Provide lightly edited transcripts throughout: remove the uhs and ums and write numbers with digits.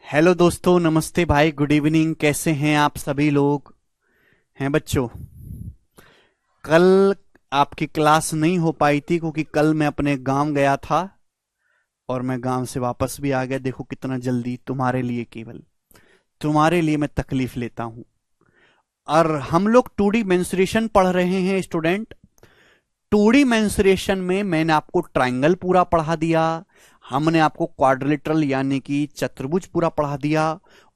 Hello दोस्तों, नमस्ते भाई, गुड इवनिंग। कैसे हैं आप सभी लोग? हैं बच्चों? कल आपकी क्लास नहीं हो पाई थी क्योंकि कल मैं अपने गांव गया था और मैं गांव से वापस भी आ गया। देखो कितना जल्दी, तुम्हारे लिए, केवल तुम्हारे लिए मैं तकलीफ लेता हूं। और हम लोग 2D मेंसुरेशन पढ़ रहे हैं स्टूडेंट। 2D मेंसुरेशन में मैंने आपको ट्रायंगल पूरा पढ़ा दिया, हमने आपको क्वाड्रिलेटरल यानी कि चतुर्भुज पूरा पढ़ा दिया।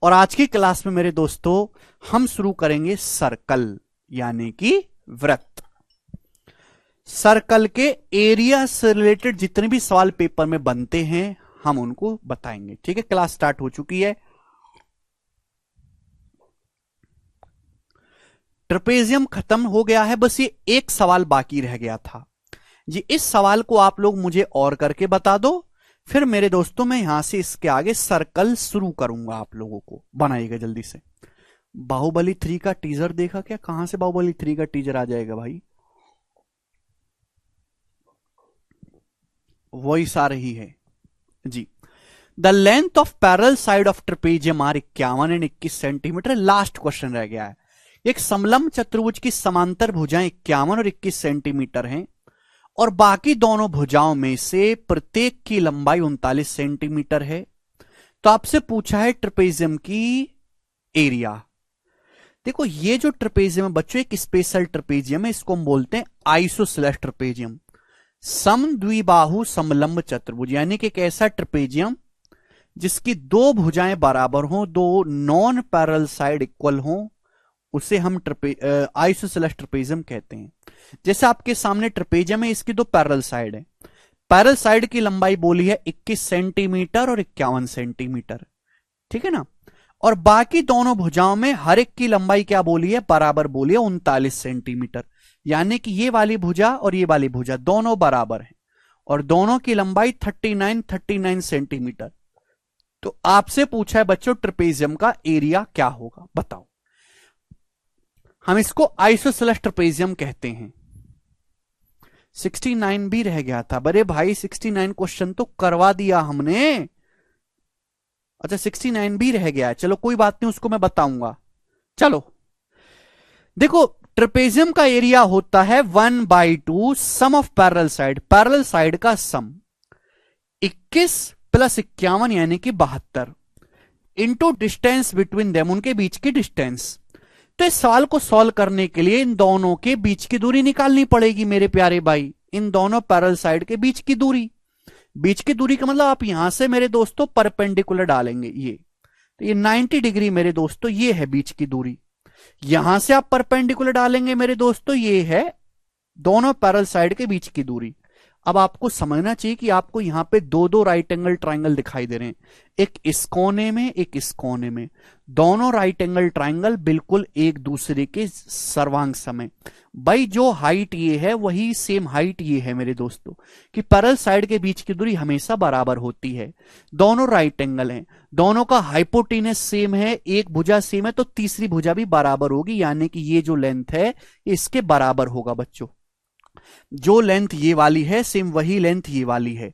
और आज की क्लास में मेरे दोस्तों हम शुरू करेंगे सर्कल यानी कि वृत्त। सर्कल के एरिया से रिलेटेड जितने भी सवाल पेपर में बनते हैं हम उनको बताएंगे। ठीक है, क्लास स्टार्ट हो चुकी है। ट्रेपेजियम खत्म हो गया है, बस ये एक सवाल बाकी रह गया था जी। इस सवाल को आप लोग मुझे और करके बता दो, फिर मेरे दोस्तों मैं यहां से इसके आगे सर्कल शुरू करूंगा। आप लोगों को बनाइएगा जल्दी से। बाहुबली 3 का टीजर देखा क्या? कहां से बाहुबली 3 का टीजर आ जाएगा भाई? वॉइस आ रही है जी। The length of parallel side of trapezium are 51 and 21 centimetre. Last question रह गया है। एक समलंब चतुर्भुज की समांतर भुजाएं 51 और 21 सेंटीमीटर हैं और बाकी दोनों भुजाओं में से प्रत्येक की लंबाई 39 सेंटीमीटर है। तो आपसे पूछा है ट्रेपेजियम की एरिया। देखो ये जो ट्रेपेजियम है बच्चों, एक स्पेशल ट्रेपेजियम है, इसको हम बोलते हैं आइसोसेलेस ट्रेपेजियम। समद्विबाहु समलंब चतुर्भुज यानी कि एक ऐसा ट्रेपेजियम जिसकी दो भुजाएं बराबर हों, दो नॉन पैरेलल साइड इक्वल हों, उसे हम आइसोसेलेस ट्रेपेजियम कहते हैं। जैसे आपके सामने ट्रेपेजियम है, इसकी दो पैरेलल साइड है। पैरेलल साइड की लंबाई बोली है 21 सेंटीमीटर और 51 सेंटीमीटर, ठीक है ना। और बाकी दोनों भुजाओं में हर एक की लंबाई क्या बोली है? बराबर बोली है 39 सेंटीमीटर। यानी कि ये वाली भुजा और ये वाली भुजा दोनों बराबर हैं और दोनों की लंबाई 39 सेंटीमीटर। तो आपसे पूछा है बच्चों ट्रेपेजियम का एरिया क्या होगा, बताओ। हम इसको आइसोसेलेस ट्रेपेजियम कहते हैं। 69 भी रह गया था। बड़े भाई 69 क्वेश्चन तो करवा दिया हमने। अच्छा 69 भी रह गया है, चलो कोई बात नहीं, उसको मैं बताऊंगा। चलो देखो, ट्रेपेजियम का एरिया होता है 1/2 sum of parallel side, parallel side का सम 21 + 51 यानी कि 72 इंटू डिस्टेंस बिटवीन देम, उनके बीच की डिस्टेंस। तो इस सवाल को सॉल्व करने के लिए इन दोनों के बीच की दूरी निकालनी पड़ेगी मेरे प्यारे भाई। इन दोनों पैरेलल साइड के बीच की दूरी, बीच की दूरी का मतलब आप यहां से मेरे दोस्तों परपेंडिकुलर डालेंगे ये, तो ये 90 डिग्री मेरे दोस्तों, ये है बीच की दूरी। यहां से आप परपेंडिकुलर डालेंगे मेरे दोस्तों, ये है दोनों पैरेलल साइड के बीच की दूरी। अब आपको समझना चाहिए कि आपको यहां पे दो दो राइट एंगल ट्राइंगल दिखाई दे रहे हैं, एक इस कोने में एक इस कोने में। दोनों राइट एंगल ट्राइंगल बिल्कुल एक दूसरे के सर्वांग समय। भाई जो हाइट ये है वही सेम हाइट ये है मेरे दोस्तों, कि पैरेलल साइड के बीच की दूरी हमेशा बराबर होती है। दोनों राइट एंगल हैं, दोनों का हाइपोटेनस सेम है, एक भुजा सेम है, तो तीसरी भुजा भी बराबर होगी। यानी कि ये जो लेंथ है इसके बराबर होगा बच्चों। जो लेंथ ये वाली है सेम वही लेंथ ये वाली है।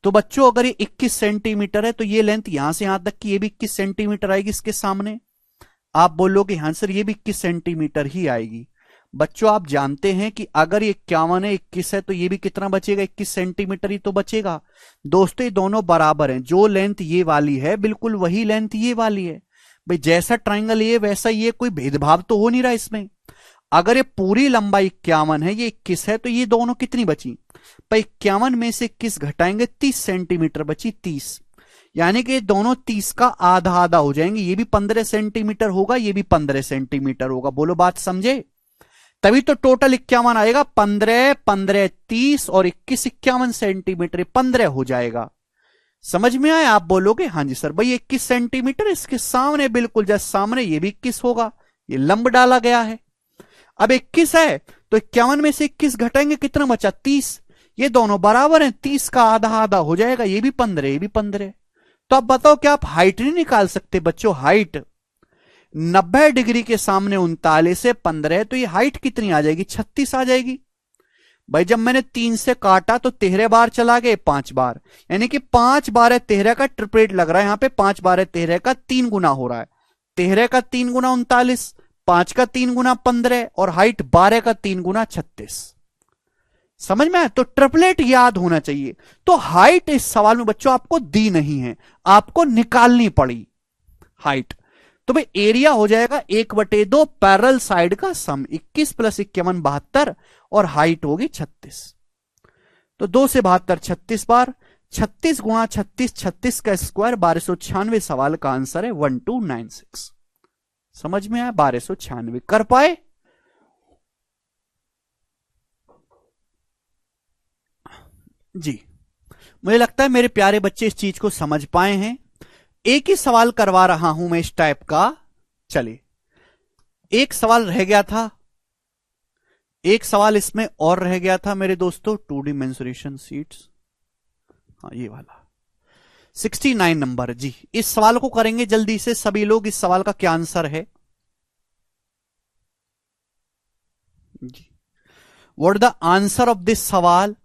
तो बच्चों अगर ये 21 सेंटीमीटर है तो ये लेंथ यहां से यहां तक की ये भी 21 सेंटीमीटर आएगी इसके सामने। आप बोलोगे हाँ सर ये भी 21 सेंटीमीटर ही आएगी। बच्चों आप जानते हैं कि अगर ये 51 है 21 है तो ये भी कितना बचेगा? 21 सेंटीमीटर ही तो बचेगा। दोस्तों ये दोनों बराबर हैं, जो लेंथ ये वाली है बिल्कुल वही लेंथ ये वाली है। भाई जैसा ट्राइंगल ये वैसा ये, कोई भेदभाव तो हो नहीं रहा इसमें। अगर ये पूरी लंबाई 51 है, ये 21 है, तो ये दोनों कितनी बची? भाई 51 में से 21 घटाएंगे 30 सेंटीमीटर बची, 30। यानी कि दोनों 30 का आधा आधा हो जाएंगे, ये भी 15 सेंटीमीटर होगा, ये भी 15 सेंटीमीटर होगा। बोलो बात समझे? तभी तो टोटल 51 आएगा। 15 15 30 और 21 51 सेंटीमीटर, 15 हो जाएगा। समझ में आया? आप बोलोगे हाँ जी सर। भाई 21 सेंटीमीटर इसके सामने, बिल्कुल जैसे सामने ये भी 21 होगा, ये लंब डाला गया है। अब 21 है तो 51 में से 21 घटाएंगे, कितना बचा? 30। ये दोनों बराबर हैं, 30 का आधा आधा हो जाएगा, ये भी 15 ये भी 15। तो अब बताओ क्या आप हाइट नहीं निकाल सकते बच्चों? हाइट 90 डिग्री के सामने 39 से 15 है, तो ये हाइट कितनी आ जाएगी? 36 आ जाएगी। भाई जब मैंने 3 से काटा तो 13 बार चला गए 5 बार, यानी कि 5 बार 13 का ट्रिपलेट लग रहा है यहां पे। 5 बार 13 का 3 गुना हो रहा है, 13 का 3 गुना 39, 5 का 3 गुना 15 और हाइट 12 का 3 गुना 36। समझ में आया? तो ट्रिपलेट याद होना चाहिए। तो हाइट इस सवाल में बच्चों आपको दी नहीं है, आपको निकालनी पड़ी हाइट। तो भाई एरिया हो जाएगा 1/2 पैरेलल साइड का सम, 21 + 51 72 और हाइट होगी 36। तो 2 से 72 36 बार, 36 गुणा 36, 36 का स्क्वायर 1296। सवाल का आंसर है 1296। समझ में आया? 1296 कर पाए? जी, मुझे लगता है मेरे प्यारे बच्चे इस चीज को समझ पाए हैं। एक ही सवाल करवा रहा हूं मैं इस टाइप का। चलिए, एक सवाल रह गया था, एक सवाल इसमें और रह गया था मेरे दोस्तों, 2D मेंसुरेशन सीट्स, हाँ ये वाला 69 नंबर। जी, इस सवाल को करेंगे जल्दी से सभी लोग। इस सवाल का क्या आंसर है जी? What the answer of this सवाल?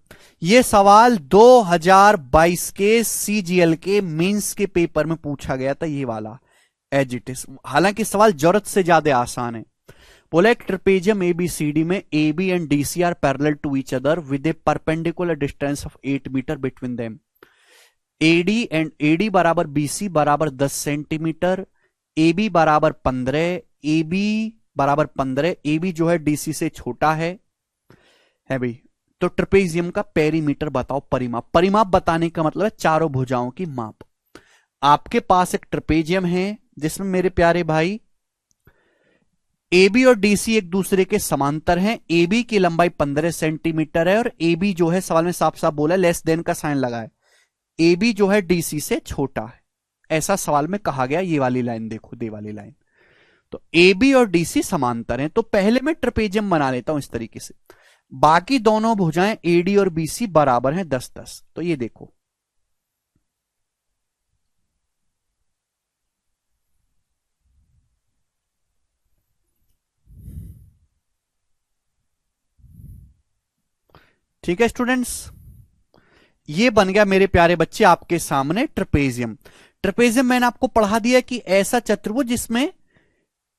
यह सवाल 2022 के सीजीएल के मेंस के पेपर में पूछा गया था, ये वाला एज इट इज। हालांकि सवाल जरूरत से ज्यादा आसान है। बोला एक ट्रेपेजियम एबीसीडी में AB and DC are parallel to each other with a perpendicular distance of 8 metre between them. AD बराबर BC बराबर 10 सेंटीमीटर, AB बराबर 15, AB बराबर 15, AB जो है DC से छोटा है भाई। तो ट्रेपेजियम का पेरीमीटर बताओ, परिमाप। परिमाप बताने का मतलब है चारों भुजाओं की माप। आपके पास एक ट्रेपेजियम है जिसमें मेरे प्यारे भाई AB और DC एक दूसरे के समांतर हैं। AB की लंबाई 15 सेंटीमीटर है और AB जो है, सवाल में साफ साफ बोला है, लेस देन का साइन लगा है। AB जो है DC से छोटा है, ऐसा सवाल में कहा गया। ये वाली लाइन देखो, दे वाली लाइन। तो AB और DC समांतर हैं। तो पहले मैं ट्रेपेजियम बना लेता हूं इस तरीके से। बाकी दोनों भुजाएं AD और BC बराबर हैं 10-10। तो ये देखो, ठीक है स्टूडेंट्स, ये बन गया मेरे प्यारे बच्चे आपके सामने ट्रेपेजियम। ट्रेपेजियम मैंने आपको पढ़ा दिया कि ऐसा चतुर्भुज जिसमें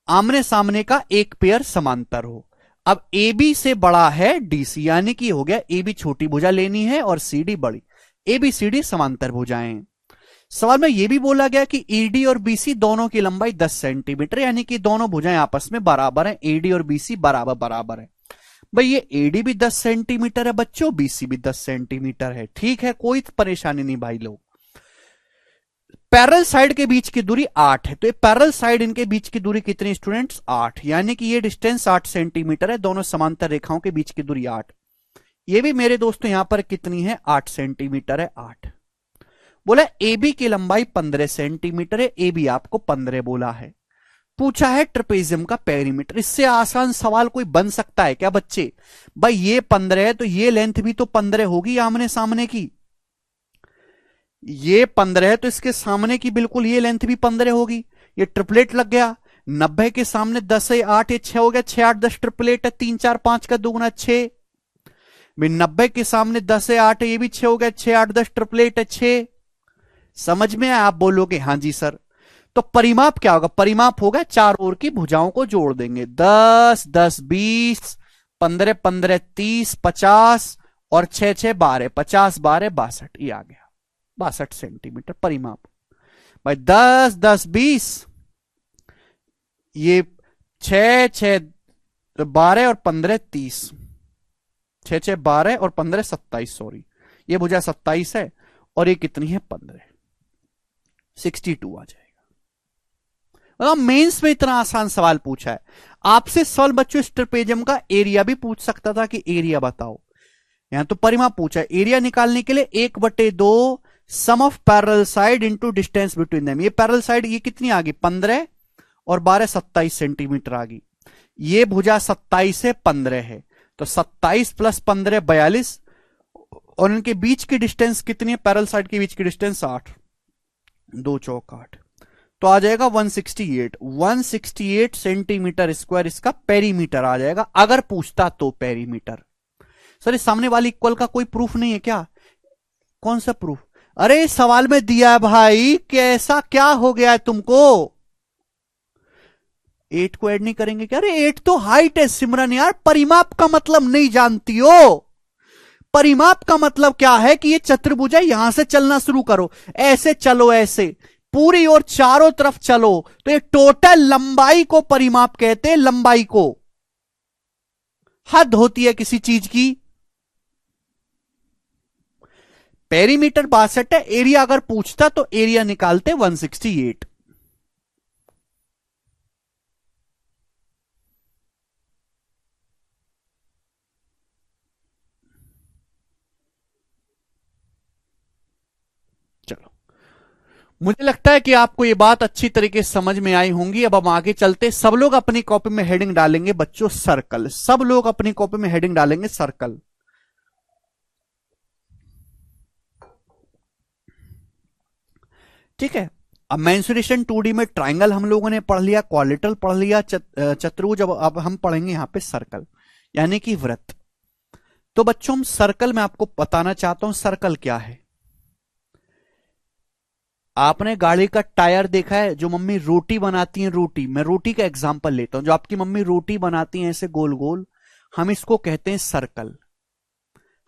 आमने सामने का एक पेयर समांतर हो। अब AB से बड़ा है DC, यानी कि हो गया AB छोटी भुजा लेनी है और CD बड़ी। ABCD समांतर भुजाएं। सवाल में यह भी बोला गया कि ED और BC दोनों की लंबाई 10 सेंटीमीटर, यानी कि दोनों भुजाएं आपस में बराबर हैं। AD और BC बराबर बराबर है। भाई ये AD भी 10 सेंटीमीटर है बच्चों, BC भी 10 सेंटीमीटर है। ठीक है, कोई परेशानी नहीं भाई लोग। पैरेलल साइड के बीच की दूरी 8 है। तो ये पैरेलल साइड इनके बीच की दूरी कितनी स्टूडेंट्स? 8, यानी कि ये डिस्टेंस 8 सेंटीमीटर है। दोनों समांतर रेखाओं के बीच की दूरी 8। ये भी मेरे दोस्तों यहां पर कितनी है? 8 सेंटीमीटर है। 8 बोला AB की लंबाई 15 सेंटीमीटर है। AB आपको 15 बोला है। पूछा है ट्रेपेजियम का पेरीमीटर। इससे आसान सवाल कोई बन सकता है क्या बच्चे? भाई ये 15 है तो ये लेंथ भी तो 15 होगी आमने सामने की। ये 15 है तो इसके सामने की बिल्कुल ये लेंथ भी 15 होगी। ये ट्रिपलेट लग गया। 90 के सामने 10 है 8, ये 6 हो गया। 6 8 10 ट्रिपलेट है। 3 4 5 का दुगुना 6। 90 के सामने 10 है 8 है, ये भी 6 हो गया। 6 8 10 ट्रिपलेट है 6। समझ में आया? आप बोलोगे हाँ जी सर। तो परिमाप क्या होगा? परिमाप होगा चार ओर की भुजाओं को जोड़ देंगे। 10 10 20, 15 15 30, 50 और 6 6 12, 50 12 62। ये आ गया 62 सेंटीमीटर परिमाप। भाई 10 10 20, ये 6 6 12 और 15 30, 6 6 12 और 15 27, सॉरी ये भुजा 27 है और ये कितनी है? 15, 62 आ जाएगा। मतलब मेंस में इतना आसान सवाल पूछा है आपसे। सवाल बच्चों इस ट्रेपेजियम का एरिया भी पूछ सकता था कि एरिया बताओ। यहां तो परिमाप पूछा है। एरिया निकालने के लिए 1/2 sum of parallel side into distance between them. ये पैरेलल साइड ये कितनी आ गई? 15 और 12 27 सेंटीमीटर आ गई। ये भुजा 27 से 15 है, तो 27 + 15 42 और इनके बीच की डिस्टेंस कितनी है? पैरेलल साइड के बीच की डिस्टेंस 8, 2 चौक 8, तो आ जाएगा 168 सेंटीमीटर स्क्वायर इसका पेरीमीटर आ जाएगा। अगर पूछता तो पेरीमीटर। सर इस सामने वाली इक्वल का कोई प्रूफ नहीं है क्या? कौन सा प्रूफ? अरे सवाल में दिया है भाई, कैसा क्या हो गया है तुमको? 8 को ऐड नहीं करेंगे क्या? अरे 8 तो हाइट है सिमरन यार, परिमाप का मतलब नहीं जानती हो? परिमाप का मतलब क्या है कि ये चतुर्भुज है, यहां से चलना शुरू करो, ऐसे चलो, ऐसे पूरी और चारों तरफ चलो, तो ये टोटल लंबाई को परिमाप कहते हैं। लंबाई को हद होती है किसी चीज की। पेरीमीटर 62 है, एरिया अगर पूछता तो एरिया निकालते 168। चलो, मुझे लगता है कि आपको ये बात अच्छी तरीके से समझ में आई होंगी। अब हम आगे चलते, सब लोग अपनी कॉपी में हेडिंग डालेंगे बच्चों सर्कल, सब लोग अपनी कॉपी में हेडिंग डालेंगे सर्कल। ठीक है, अब मेंसुरेशन 2D में ट्राइंगल हम लोगों ने पढ़ लिया, क्वालिटल पढ़ लिया, चतुर्भुज। अब हम पढ़ेंगे यहां पे सर्कल, यानी कि वृत्त। तो बच्चों हम सर्कल में आपको बताना चाहता हूं सर्कल क्या है। आपने गाड़ी का टायर देखा है? जो मम्मी रोटी बनाती है, रोटी, मैं रोटी का एग्जांपल लेता हूं, जो आपकी मम्मी रोटी बनाती है ऐसे गोल गोल, हम इसको कहते हैं सर्कल।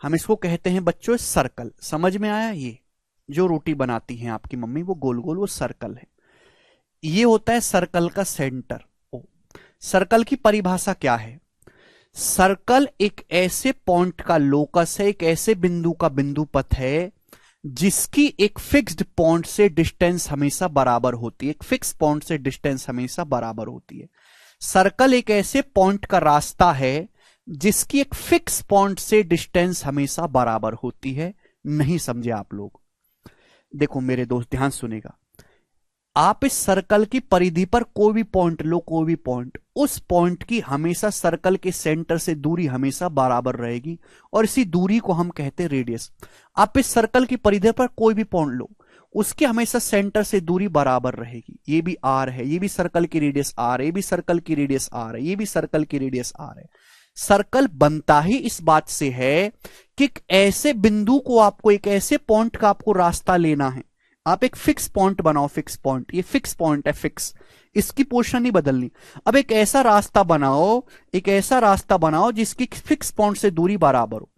हम इसको कहते हैं बच्चों सर्कल। समझ में आया? ये जो रोटी बनाती हैं आपकी मम्मी वो गोल गोल, वो सर्कल है। ये होता है सर्कल का सेंटर। सर्कल की परिभाषा क्या है? सर्कल एक ऐसे पॉइंट का लोकस है, एक ऐसे बिंदु का बिंदु पथ है जिसकी एक फिक्स्ड पॉइंट से डिस्टेंस हमेशा बराबर होती है। एक फिक्स पॉइंट से डिस्टेंस हमेशा बराबर होती है। सर्कल एक ऐसे पॉइंट का रास्ता है जिसकी एक फिक्स पॉइंट से डिस्टेंस हमेशा बराबर होती है। नहीं समझे आप लोग? देखो मेरे दोस्त ध्यान सुनेगा, आप इस सर्कल की परिधि पर कोई भी पॉइंट लो, कोई भी पॉइंट, उस पॉइंट की हमेशा सर्कल के सेंटर से दूरी हमेशा बराबर रहेगी, और इसी दूरी को हम कहते हैं रेडियस। आप इस सर्कल की परिधि पर कोई भी पॉइंट लो, उसके हमेशा सेंटर से दूरी बराबर रहेगी। ये भी आर है, ये भी सर्कल की रेडियस आर है, ये भी सर्कल की रेडियस आर है, ये भी सर्कल की रेडियस आर है। सर्कल बनता ही इस बात से है कि एक ऐसे बिंदु को, आपको एक ऐसे पॉइंट का आपको रास्ता लेना है। आप एक फिक्स पॉइंट बनाओ, फिक्स पॉइंट, ये फिक्स पॉइंट है, फिक्स, इसकी पोजीशन नहीं बदलनी। अब एक ऐसा रास्ता बनाओ, एक ऐसा रास्ता बनाओ जिसकी फिक्स पॉइंट से दूरी बराबर हो,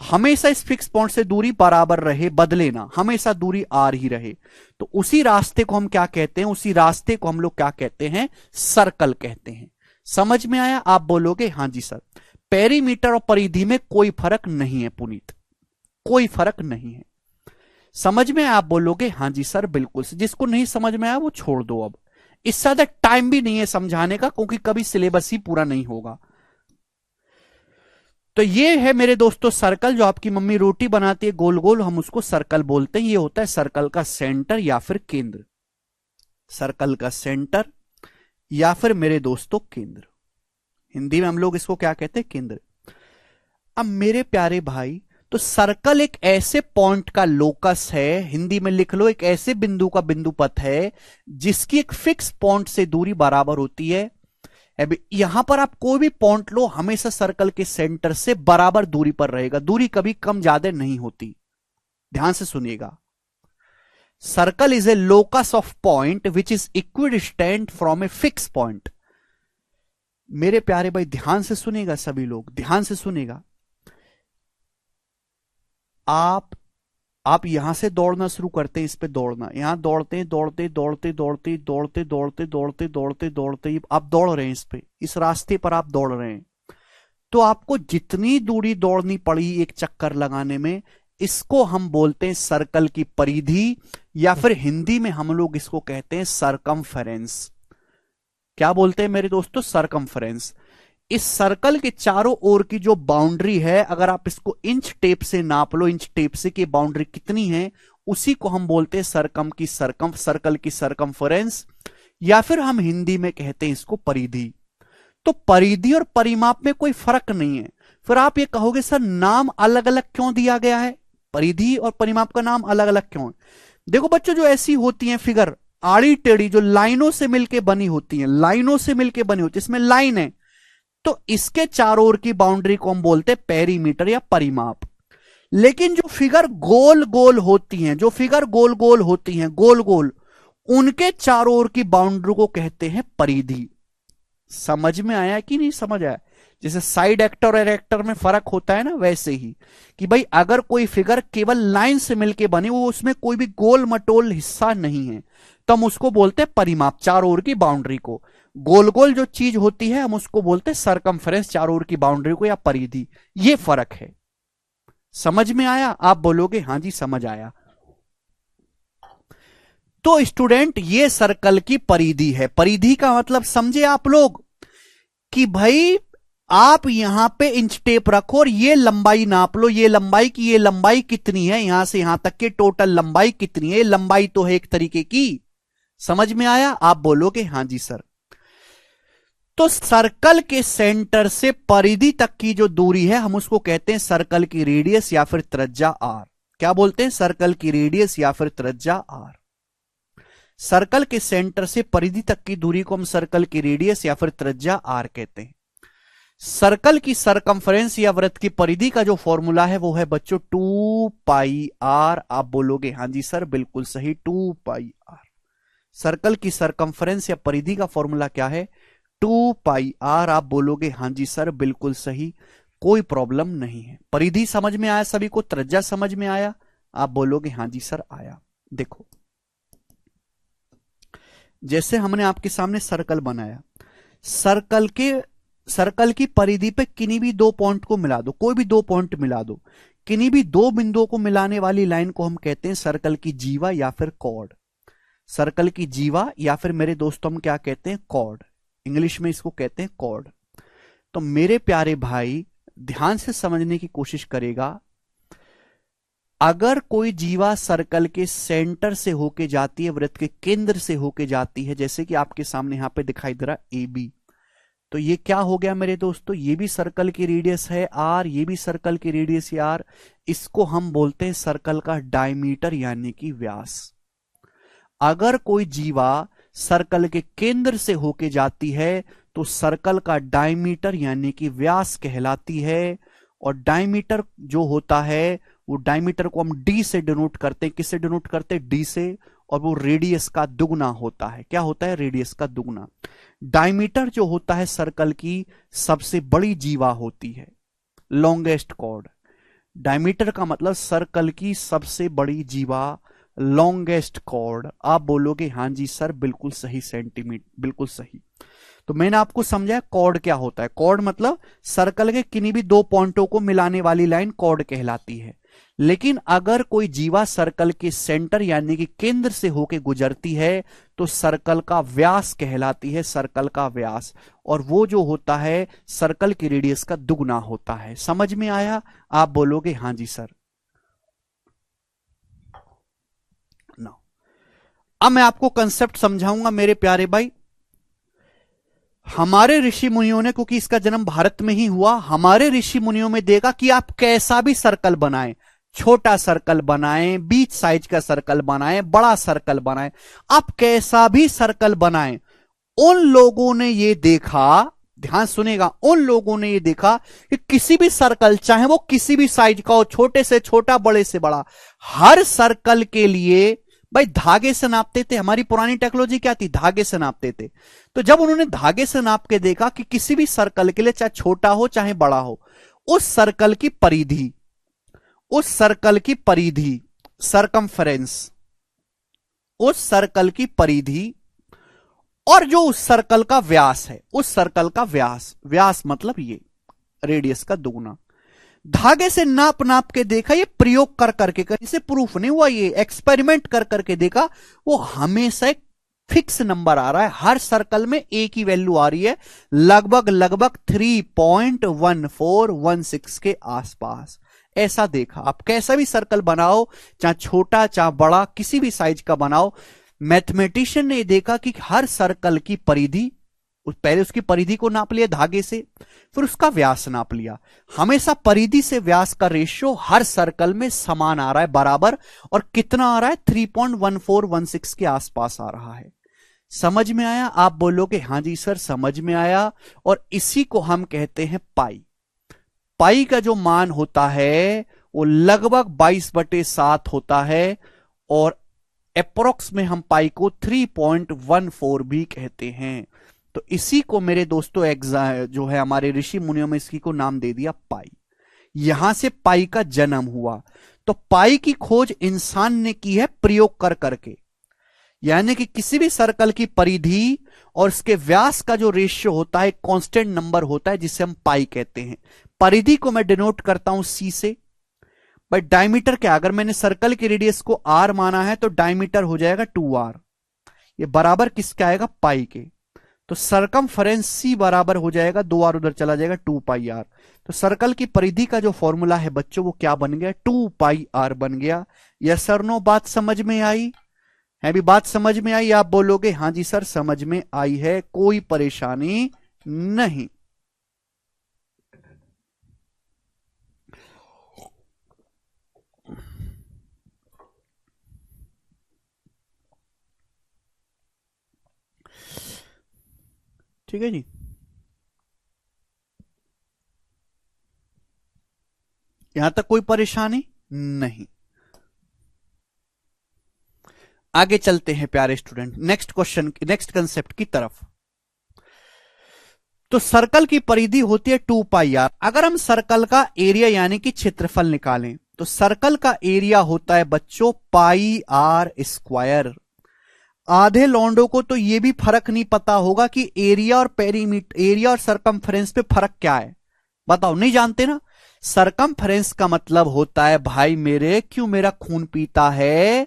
हमेशा इस फिक्स पॉइंट से दूरी बराबर रहे, बदले ना, हमेशा दूरी आर ही रहे। तो उसी रास्ते को हम क्या कहते हैं? उसी रास्ते को हम लोग क्या कहते हैं? सर्कल कहते हैं। समझ में आया? आप बोलोगे हां जी सर। पेरीमीटर और परिधि में कोई फर्क नहीं है पुनीत, कोई फर्क नहीं है। समझ में आप बोलोगे हां जी सर बिल्कुल। जिसको नहीं समझ में आया वो छोड़ दो, अब इससे ज्यादा टाइम भी नहीं है समझाने का, क्योंकि कभी सिलेबस ही पूरा नहीं होगा। तो ये है मेरे दोस्तों सर्कल। जो आपकी मम्मी रोटी बनाती है गोल गोल, हम उसको सर्कल बोलते हैं। ये होता है सर्कल का सेंटर या फिर केंद्र। सर्कल का सेंटर या फिर मेरे दोस्तों केंद्र, हिंदी में हम लोग इसको क्या कहते हैं? केंद्र। अब मेरे प्यारे भाई, तो सर्कल एक ऐसे पॉइंट का लोकस है, हिंदी में लिख लो, एक ऐसे बिंदु का बिंदु पथ है जिसकी एक फिक्स पॉइंट से दूरी बराबर होती है। यहां पर आप कोई भी पॉइंट लो, हमेशा सर्कल के सेंटर से बराबर दूरी पर रहेगा, दूरी कभी कम ज्यादा नहीं होती। ध्यान से सुनिएगा, circle is a locus of point which is equidistant from a fix point. मेरे प्यारे भाई ध्यान से सुनेगा, सभी लोग ध्यान से सुनेगा। आप यहां से दौड़ना शुरू करते हैं, इस पे दौड़ना, यहां दौड़ते दौड़ते दौड़ते दौड़ते दौड़ते दौड़ते दौड़ते दौड़ते दौड़ते आप दौड़ रहे हैं, इस पे, इस रास्ते पर आप दौड़ रहे हैं। तो आपको जितनी दूरी दौड़नी पड़ी एक चक्कर लगाने में, इसको हम बोलते हैं सर्कल की परिधि, या फिर हिंदी में हम लोग इसको कहते हैं सरकमफेरेंस। क्या बोलते हैं मेरे दोस्तों? सरकमफेरेंस। इस सर्कल के चारों ओर की जो बाउंड्री है, अगर आप इसको इंच टेप से नाप लो, इंच टेप से कि बाउंड्री कितनी है, उसी को हम बोलते हैं सर्कल की सरकमफेरेंस, या फिर हम हिंदी में कहते हैं इसको परिधि। तो परिधि और परिमाप में कोई फर्क नहीं है। फिर आप ये कहोगे सर नाम अलग अलग क्यों दिया गया है? परिधि और परिमाप का नाम अलग अलग क्यों है? देखो बच्चों, जो ऐसी होती हैं फिगर आड़ी टेढ़ी, जो लाइनों से मिलकर बनी होती हैं, लाइनों से मिलकर बनी होती है, इसमें लाइन है, तो इसके चारों ओर की बाउंड्री को हम बोलते हैं पेरीमीटर या परिमाप। लेकिन जो फिगर गोल गोल होती हैं, जो फिगर गोल गोल होती हैं, गोल गोल, उनके चारों ओर की बाउंड्री को कहते हैं परिधि। समझ में आया कि नहीं समझ आया? जैसे साइड एक्टर और एक्टर में फर्क होता है ना, वैसे ही कि भाई अगर कोई फिगर केवल लाइन से मिलके बने, वो उसमें कोई भी गोल मटोल हिस्सा नहीं है, तो हम उसको बोलते हैं परिमाप, चारों ओर की बाउंड्री को। गोल गोल जो चीज होती है हम उसको बोलते हैं सरकमफ्रेंस, चारों ओर की बाउंड्री को, या परिधि। ये फर्क है। समझ में आया? आप बोलोगे हां जी समझ आया। तो स्टूडेंट ये सर्कल की परिधि है। परिधि का मतलब समझे आप लोग कि भाई आप यहां पे इंच टेप रखो और ये लंबाई नाप लो, ये लंबाई की, ये लंबाई कितनी है, यहां से यहां तक के टोटल लंबाई कितनी है। लंबाई तो है एक तरीके की। समझ में आया? आप बोलोगे हां जी सर। तो सर्कल के सेंटर से परिधि तक की जो दूरी है हम उसको कहते हैं सर्कल की रेडियस या फिर त्रिज्या आर। क्या बोलते हैं? सर्कल की रेडियस या फिर त्रिज्या आर। सर्कल के सेंटर से परिधि तक की दूरी को हम सर्कल की रेडियस या फिर त्रिज्या आर कहते हैं। सर्कल की सरकमफ्रेंस या वृत्त की परिधि का जो फॉर्मूला है वो है बच्चों 2 पाई आर। आप बोलोगे हां जी सर बिल्कुल सही, 2 पाई आर। सर्कल की सरकमफ्रेंस या परिधि का फॉर्मूला क्या है? 2 पाई आर। आप बोलोगे हां जी सर बिल्कुल सही, कोई प्रॉब्लम नहीं है। परिधि समझ में आया सभी को? त्रिज्या समझ में आया? आप बोलोगे हां जी सर आया। देखो जैसे हमने आपके सामने सर्कल बनाया, सर्कल की परिधि पे किन्हीं भी दो पॉइंट को मिला दो, कोई भी दो पॉइंट मिला दो, किन्हीं भी दो बिंदुओं को मिलाने वाली लाइन को हम कहते हैं सर्कल की जीवा या फिर कॉर्ड। सर्कल की जीवा या फिर मेरे दोस्तों हम क्या कहते हैं? कॉर्ड। इंग्लिश में इसको कहते हैं कॉर्ड। तो मेरे प्यारे भाई ध्यान से समझने की कोशिश करेगा। अगर कोई जीवा सर्कल के सेंटर से होके जाती है, वृत्त के केंद्र से होके जाती है, जैसे कि आपके सामने यहां पे दिखाई दे रहा ए बी, तो ये क्या हो गया मेरे दोस्तों? ये भी सर्कल की रेडियस है आर, ये भी सर्कल की रेडियस है आर। इसको हम बोलते हैं सर्कल का डायमीटर यानी कि व्यास। अगर कोई जीवा सर्कल के केंद्र से होके जाती है तो सर्कल का डायमीटर यानी कि व्यास कहलाती है। और डायमीटर जो होता है वो डायमीटर को हम डी से डिनोट करते हैं। किससे डिनोट करते हैं? डी से। और वो रेडियस का दुगना होता है। क्या होता है? रेडियस का दुगना। डायमीटर जो होता है सर्कल की सबसे बड़ी जीवा होती है, लॉन्गेस्ट कॉर्ड। डायमीटर का मतलब सर्कल की सबसे बड़ी जीवा, लॉन्गेस्ट कॉर्ड। आप बोलोगे हां जी सर बिल्कुल सही, सेंटीमीटर बिल्कुल सही। तो मैंने आपको समझाया कॉर्ड क्या होता है। कॉर्ड मतलब सर्कल के किन्हीं भी दो पॉइंटों को मिलाने वाली लाइन कॉर्ड कहलाती है। लेकिन अगर कोई जीवा सर्कल के सेंटर यानी कि केंद्र से होकर गुजरती है तो सर्कल का व्यास कहलाती है, सर्कल का व्यास। और वो जो होता है सर्कल की रेडियस का दुगना होता है। समझ में आया? आप बोलोगे हां जी सर। ना अब मैं आपको कंसेप्ट समझाऊंगा मेरे प्यारे भाई। हमारे ऋषि मुनियों ने, क्योंकि इसका जन्म भारत में ही हुआ, हमारे ऋषि मुनियों में देखा कि आप कैसा भी सर्कल बनाएं, छोटा सर्कल बनाएं, बीच साइज का सर्कल बनाएं, बड़ा सर्कल बनाएं, आप कैसा भी सर्कल बनाएं, उन लोगों ने ये देखा, ध्यान सुनेगा, उन लोगों ने ये देखा कि किसी भी सर्कल, चाहे वो किसी भी साइज का हो, छोटे से छोटा, बड़े से बड़ा, हर सर्कल के लिए भाई धागे से नापते थे। हमारी पुरानी टेक्नोलॉजी क्या थी? धागे से नापते थे। तो जब उन्होंने धागे से नाप के देखा कि किसी भी सर्कल के लिए, चाहे छोटा हो चाहे बड़ा हो, उस सर्कल की परिधि, उस सर्कल की परिधि, सरकमफ्रेंस, उस सर्कल की परिधि, और जो उस सर्कल का व्यास है, उस सर्कल का व्यास, व्यास मतलब ये रेडियस का दुगुना, धागे से नाप नाप के देखा। ये प्रयोग कर करके, इसे प्रूफ नहीं हुआ, ये एक्सपेरिमेंट कर करके देखा। वो हमेशा एक फिक्स नंबर आ रहा है, हर सर्कल में एक ही वैल्यू आ रही है, लगभग लगभग 3.1416 के आसपास। ऐसा देखा। आप कैसा भी सर्कल बनाओ, चाहे छोटा चाहे बड़ा, किसी भी साइज का बनाओ, मैथमेटिशियन ने देखा कि हर सर्कल की परिधि, पहले उसकी परिधि को नाप लिया धागे से, फिर उसका व्यास नाप लिया। हमेशा परिधि से व्यास का रेशियो हर सर्कल में समान आ रहा है, बराबर। और कितना आ रहा है? 3.1416 के आसपास आ रहा है। समझ में आया? आप बोलोगे हाँ जी सर समझ में आया। और इसी को हम कहते हैं पाई। पाई का जो मान होता है वो लगभग 22/7 होता है, और अप्रोक्स में हम पाई को 3.14 भी कहते हैं। तो इसी को मेरे दोस्तों जो है हमारे ऋषि मुनियों में इसी को नाम दे दिया पाई। यहां से पाई का जन्म हुआ। तो पाई की खोज इंसान ने की है प्रयोग कर करके, यानी कि किसी भी सर्कल की परिधि और उसके व्यास का जो रेशियो होता है कांस्टेंट नंबर होता है जिसे हम पाई कहते हैं। परिधि को मैं डिनोट करता हूं सी से। बट डायमीटर क्या, अगर मैंने सर्कल की रेडियस को आर माना है तो डायमीटर हो जाएगा 2r। ये बराबर किसका आएगा, पाई के। तो सरकमफरेंस सी बराबर हो जाएगा, 2r उधर चला जाएगा, 2πr। तो सर्कल की परिधि का जो फॉर्मूला है बच्चों वो क्या बन गया, 2πr बन गया। यस सर नो, बात समझ में आई है? भी बात समझ में आई? आप बोलोगे हाँ जी सर समझ में आई है, कोई परेशानी नहीं। ठीक है जी। यहां तक कोई परेशानी नहीं। आगे चलते हैं प्यारे student next question, next concept की तरफ। तो सर्कल की परिधि होती है 2πr। अगर हम सर्कल का एरिया यानी कि क्षेत्रफल निकालें तो सर्कल का एरिया होता है बच्चों πr²। आधे लौंडों को तो यह भी फर्क नहीं पता होगा कि एरिया और पेरीमीटर, एरिया और सरकमफ्रेंस पे फर्क क्या है। बताओ, नहीं जानते ना? सरकमफ्रेंस का मतलब होता है भाई मेरे, क्यों मेरा खून पीता है,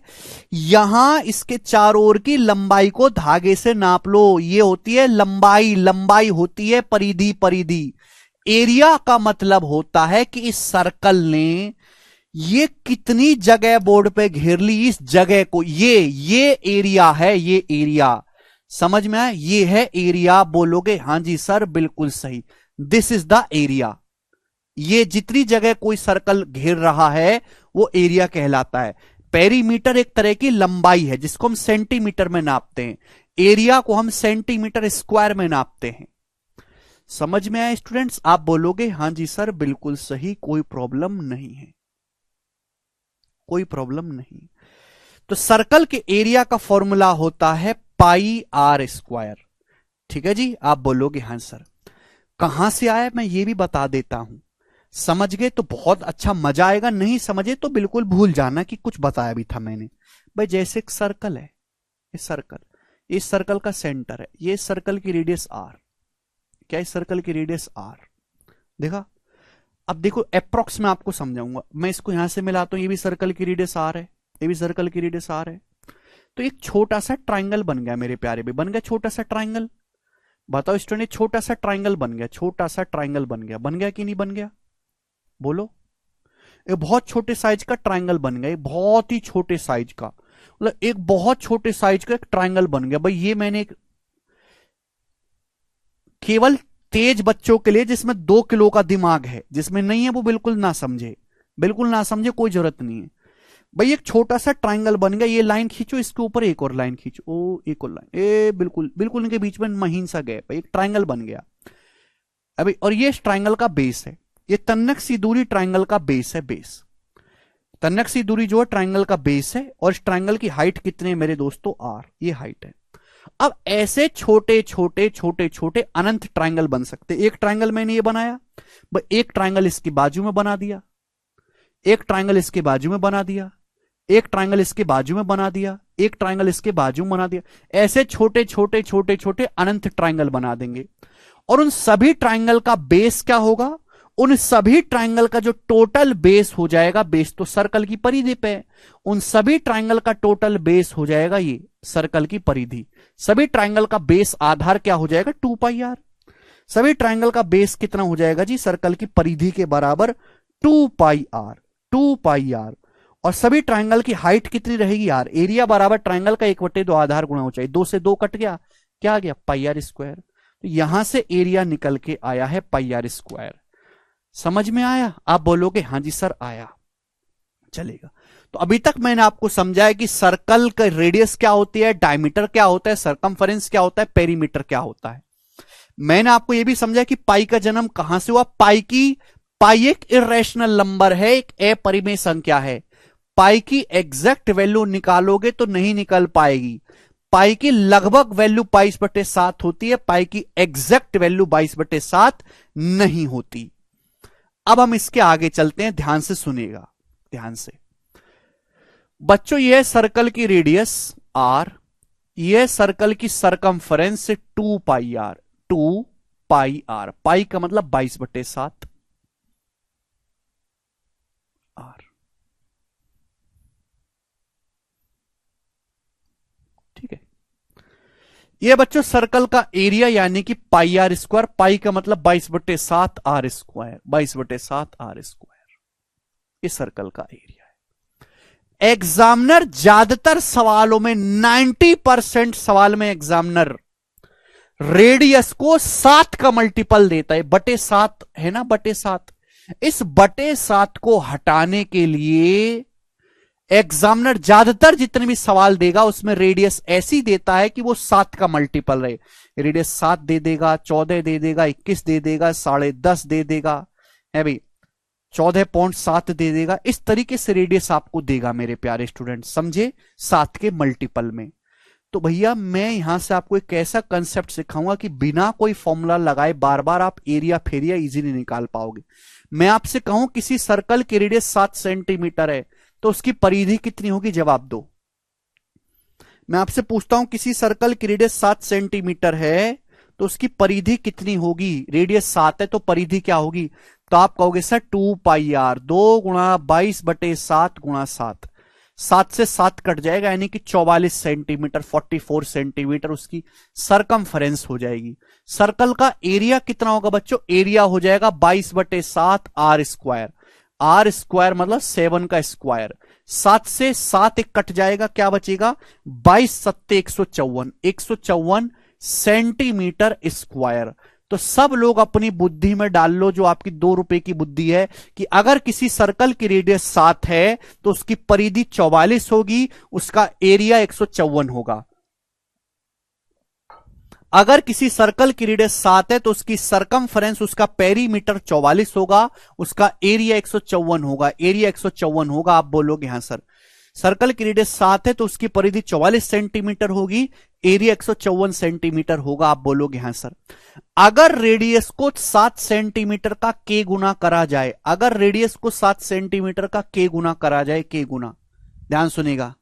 यहां इसके चारों ओर की लंबाई को धागे से नाप लो। ये होती है लंबाई, लंबाई होती है परिधि, परिधि। एरिया का मतलब होता है कि इस सर्कल ने ये कितनी जगह बोर्ड पे घेर ली, इस जगह को। ये एरिया है, ये एरिया। समझ में आया? ये है एरिया। बोलोगे हाँ जी सर बिल्कुल सही, दिस इज द एरिया। ये जितनी जगह कोई सर्कल घेर रहा है वो एरिया कहलाता है। पेरीमीटर एक तरह की लंबाई है जिसको हम सेंटीमीटर में नापते हैं, एरिया को हम सेंटीमीटर स्क्वायर में नापते हैं। समझ में आया स्टूडेंट्स? आप बोलोगे हाँ जी सर बिल्कुल सही, कोई प्रॉब्लम नहीं है, कोई प्रॉब्लम नहीं। तो सर्कल के एरिया का फॉर्मूला होता है πr²। ठीक है जी। आप बोलोगे हाँ सर। कहां से आया मैं ये भी बता देता हूं, समझ गए तो बहुत अच्छा, मजा आएगा। नहीं समझे तो बिल्कुल भूल जाना कि कुछ बताया भी था मैंने। भाई जैसे एक सर्कल है, ये सर्कल, इस सर्कल का सेंटर है, ये सर्कल की रेडियस r। क्या इस सर्कल की रेडियस r? देखा? अब देखो अप्रोक्स में आपको समझाऊंगा। मैं इसको यहां से मिलाता हूं, ये भी सर्कल की रेडियस r है, ये भी सर्कल की रेडियस r है। तो एक छोटा सा ट्राइंगल बन गया मेरे प्यारे भी, बन गया छोटा सा ट्राइंगल। बताओ स्टूडेंट, छोटा सा ट्राइंगल बन गया, छोटा सा ट्राइंगल बन गया, बन गया कि नहीं बन गया? बोलो। एक बहुत छोटे साइज का ट्राइंगल बन गया, बहुत ही छोटे साइज का, मतलब एक बहुत छोटे साइज का एक ट्राइंगल बन गया। भाई ये मैंने एक केवल तेज बच्चों के लिए जिसमें 2 किलो का दिमाग है, जिसमें नहीं है वो बिल्कुल ना समझे, बिल्कुल ना समझे, कोई जरूरत नहीं है। भाई एक छोटा सा ट्राइंगल बन गया, ये लाइन खींचो, इसके ऊपर एक और लाइन खींचो, ओ एक और लाइन, ए बिल्कुल बिल्कुल इनके बीच में महीन सा गैप है, एक ट्राइंगल बन गया। अभी और ये इस ट्राइंगल का बेस है, ये तन्नक सी दूरी ट्राइंगल का बेस है, बेस। तन्नक सी दूरी जो है ट्राइंगल का बेस है, और इस ट्राइंगल की हाइट कितनी है मेरे दोस्तों, r, ये हाइट है। अब ऐसे छोटे छोटे छोटे छोटे अनंत ट्राइंगल बन सकते। एक ट्राइंगल मैंने ये बनाया, एक ट्राइंगल इसकी बाजू में बना दिया, एक ट्राइंगल इसके बाजू में बना दिया, एक ट्राइंगल इसके बाजू में बना दिया, एक ट्राइंगल इसके बाजू में बना दिया। ऐसे छोटे छोटे छोटे छोटे अनंत ट्राइंगल बना देंगे। और उन सभी ट्राइंगल का बेस क्या होगा, उन सभी ट्राइंगल का जो टोटल बेस हो जाएगा, बेस तो सर्कल की परिधि पे है, उन सभी ट्राइंगल का टोटल बेस हो जाएगा ये सर्कल की परिधि। सभी ट्राइंगल का बेस आधार क्या हो जाएगा, 2πr। सभी ट्राइंगल का बेस कितना हो जाएगा जी, सर्कल की परिधि के बराबर 2πr, 2πr। और सभी ट्राइंगल की हाइट कितनी रहेगी यार, एरिया बराबर ट्राइंगल का 1/2 आधार गुणा हो चाहिए, 2 से 2 कट गया, क्या आ गया, πr²। तो यहां से एरिया निकल के आया है πr²। समझ में आया? आप बोलोगे हाँ जी सर आया, चलेगा। तो अभी तक मैंने आपको समझाया कि सर्कल का रेडियस क्या होती है, डायमीटर क्या होता है, सरकमफेरेंस क्या होता है, पेरीमीटर क्या होता है। मैंने आपको यह भी समझाया कि पाई का जन्म कहां से हुआ। पाई एक इरेशनल नंबर है, एक अपरिमेय संख्या है। पाई की एग्जैक्ट वैल्यू निकालोगे तो नहीं निकल पाएगी। पाई की लगभग वैल्यू 22/7 होती है, पाई की एग्जैक्ट वैल्यू 22/7 नहीं होती। अब हम इसके आगे चलते हैं, ध्यान से सुनिएगा, ध्यान से बच्चों। यह सर्कल की रेडियस आर, यह सर्कल की सरकमफरेंस 2πr, 2πr, पाई का मतलब 22/7 आर। ठीक है, यह बच्चों सर्कल का एरिया यानी कि पाई आर स्क्वायर, पाई का मतलब 22/7 आर स्क्वायर, 22/7 आर स्क्वायर, ये सर्कल का एरिया है। एग्जामिनर ज्यादातर सवालों में 90% सवाल में एग्जामिनर रेडियस को 7 का मल्टीपल देता है, बटे 7 है ना, बटे 7। इस बटे 7 को हटाने के लिए एग्जामिनर ज्यादातर जितने भी सवाल देगा उसमें रेडियस ऐसी देता है कि वो 7 का मल्टीपल रहे। रेडियस 7 दे देगा, 14 दे देगा, 21 दे देगा, 10.5 दे देगा, है भाई 14.7 दे देगा। इस तरीके से रेडियस आपको देगा मेरे प्यारे स्टूडेंट, समझे, 7 के मल्टीपल में। तो भैया मैं यहां से आपको एक ऐसा कंसेप्ट सिखाऊंगा कि बिना कोई फॉर्मूला लगाए बार बार आप एरिया फेरिया इजीली निकाल पाओगे। मैं आपसे कहूं किसी सर्कल की रेडियस 7 सेंटीमीटर है तो उसकी परिधि कितनी होगी, जवाब दो। मैं आपसे पूछता हूं किसी सर्कल की रेडियस 7 सेंटीमीटर है तो उसकी परिधि कितनी होगी, रेडियस 7 है तो परिधि क्या होगी, तो आप कहोगे सर 2πr, 2 गुणा 22/7 गुणा 7, 7 से 7 कट जाएगा यानी कि 44 सेंटीमीटर, 44 सेंटीमीटर उसकी सरकमफरेंस हो जाएगी। सर्कल का एरिया कितना होगा बच्चों, एरिया हो जाएगा 22/7 आर स्क्वायर, आर स्क्वायर मतलब 7 का स्क्वायर, 7 से 7 एक कट जाएगा, क्या बचेगा 22 सत्ते 154, 154 सेंटीमीटर स्क्वायर। तो सब लोग अपनी बुद्धि में डाल लो, जो आपकी 2 रुपए की बुद्धि है, कि अगर किसी सर्कल की रेडियस 7 है तो उसकी परिधि 44 होगी, उसका एरिया 154 होगा। अगर किसी सर्कल की रेडियस 7 है तो उसकी सरकमफरेंस, उसका पेरीमीटर 44 होगा, उसका एरिया 154 होगा, एरिया 154 होगा। आप बोलोगे हाँ सर, सर्कल की रेडियस 7 है तो उसकी परिधि 44 सेंटीमीटर होगी, एरिया 154 सेंटीमीटर होगा। आप बोलोगे हाँ सर। अगर रेडियस को 7 सेंटीमीटर का के गुना करा जाए, अगर रेडियस को 7 सेंटीमीटर का के गुना करा जाए, के गुना, ध्यान सुनेगा,